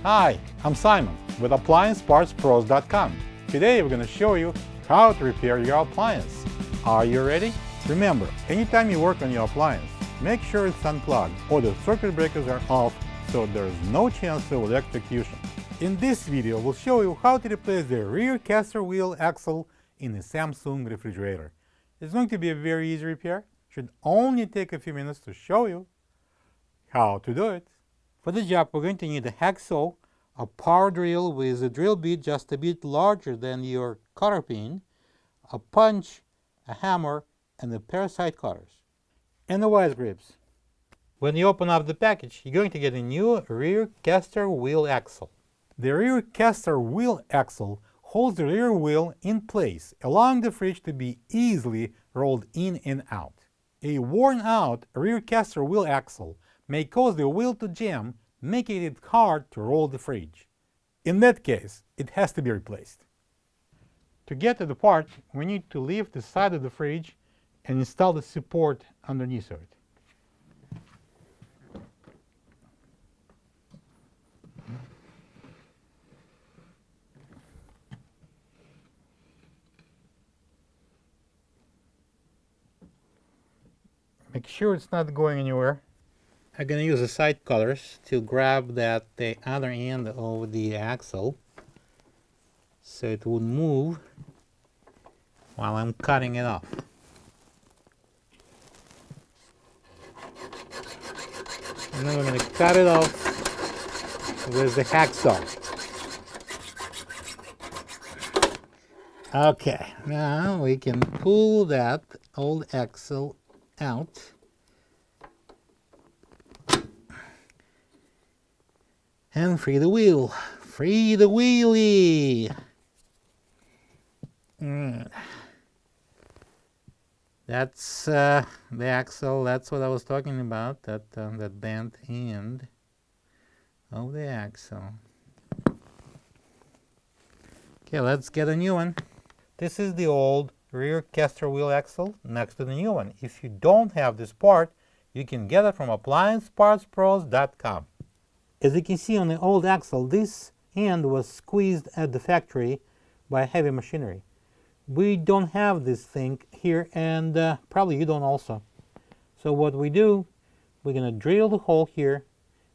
Hi, I'm Simon with AppliancePartsPros.com. Today we're going to show you how to repair your appliance. Are you ready? Remember, anytime you work on your appliance, make sure it's unplugged or the circuit breakers are off so there is no chance of electrocution. In this video, we'll show you how to replace the rear caster wheel axle in a Samsung refrigerator. It's going to be a very easy repair. Should only take a few minutes to show you how to do it. For the job, we're going to need a hacksaw, a power drill with a drill bit just a bit larger than your cotter pin, a punch, a hammer, and a pair of side cutters, and the wise grips. When you open up the package, you're going to get a new rear caster wheel axle. The rear caster wheel axle holds the rear wheel in place, allowing the fridge to be easily rolled in and out. A worn-out rear caster wheel axle may cause the wheel to jam, making it hard to roll the fridge. In that case, it has to be replaced. To get to the part, we need to lift the side of the fridge and install the support underneath of it. Make sure it's not going anywhere. I'm going to use the side cutters to grab the other end of the axle so it won't move while I'm cutting it off. And then we're going to cut it off with the hacksaw. Okay, now we can pull that old axle out. And free the wheel. Free the wheelie. That's the axle. That's what I was talking about. That bent end of the axle. Okay, let's get a new one. This is the old rear caster wheel axle next to the new one. If you don't have this part, you can get it from AppliancePartsPros.com. As you can see on the old axle, this end was squeezed at the factory by heavy machinery. We don't have this thing here, and probably you don't also. So what we do, we're going to drill the hole here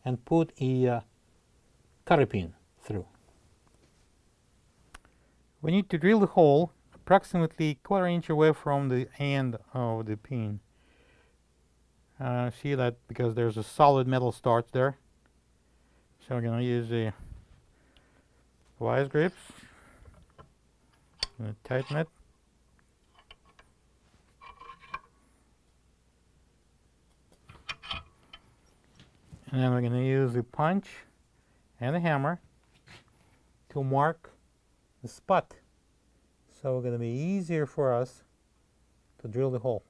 and put a cotter pin through. We need to drill the hole approximately 1/4 inch away from the end of the pin. See that because there's a solid metal start there. So we're going to use the wise grips, tighten it, and then we're going to use the punch and the hammer to mark the spot. So it's going to be easier for us to drill the hole.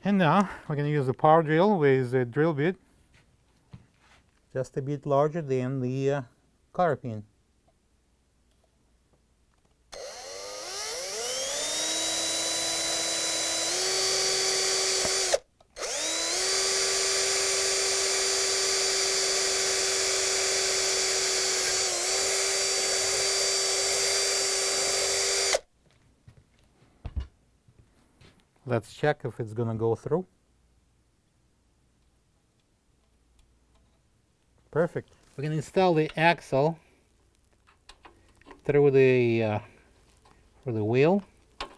And now we're going to use the power drill with a drill bit just a bit larger than the cotter pin. Let's check if it's going to go through. Perfect. We're going to install the axle through the for the wheel.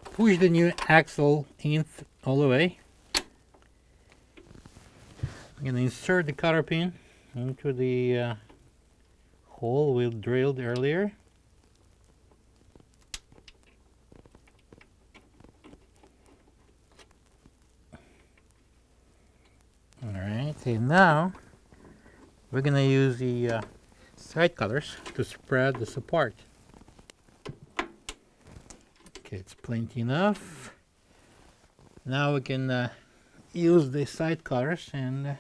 Push the new axle in all the way. I'm going to insert the cotter pin into the hole we drilled earlier. Alright, and now we're going to use the side cutters to spread this apart. Okay, it's plenty enough. Now we can use the side cutters and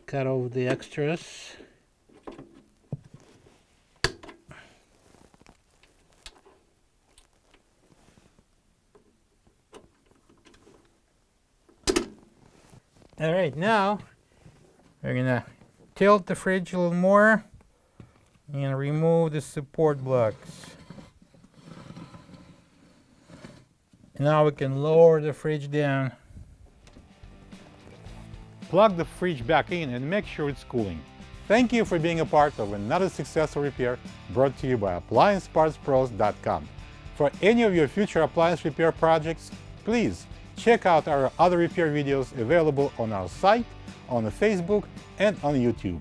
cut off the extras. All right, now we're gonna tilt the fridge a little more and remove the support blocks. Now we can lower the fridge down. Plug the fridge back in and make sure it's cooling. Thank you for being a part of another successful repair brought to you by AppliancePartsPros.com. For any of your future appliance repair projects, please check out our other repair videos available on our site, on Facebook, and on YouTube.